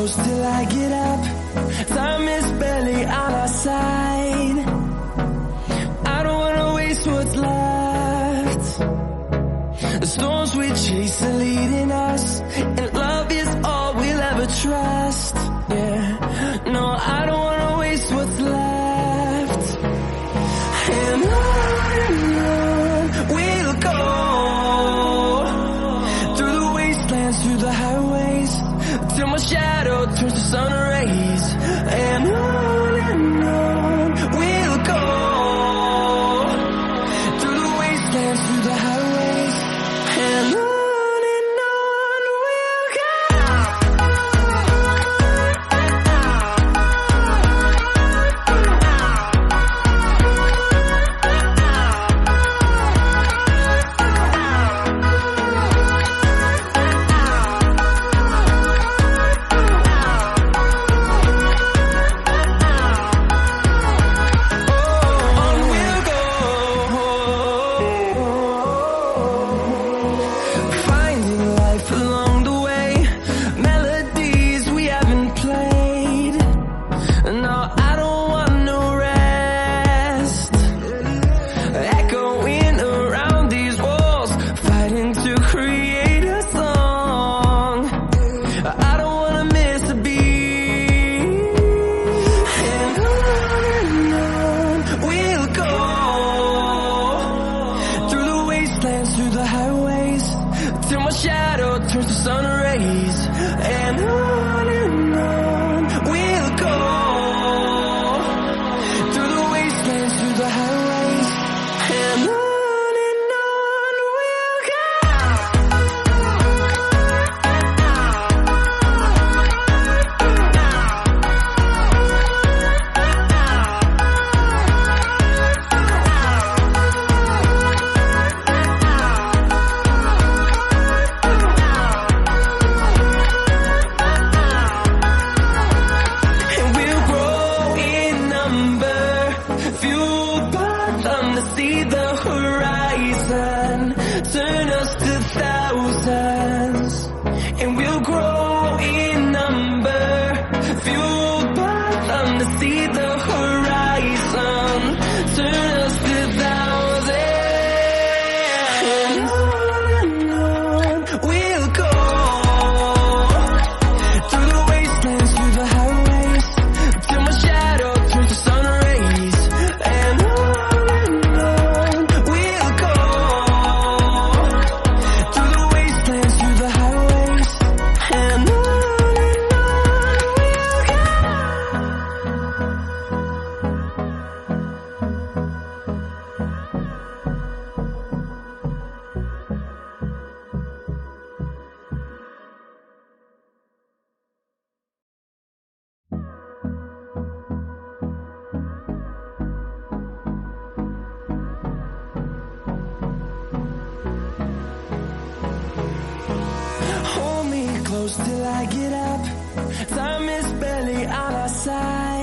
close till I get up. Time is barely on our side. I don't wanna waste what's left. The storms we chase are leading us, and love is all we'll ever trust. Yeah, no, I don't wanna waste what's left. And on we'll go, through the wastelands, through the highways, till my shadow turns to sun rays. And on we'll go, through the wastelands, through the highways, and on we'll go. Till I get up, time is barely on our side.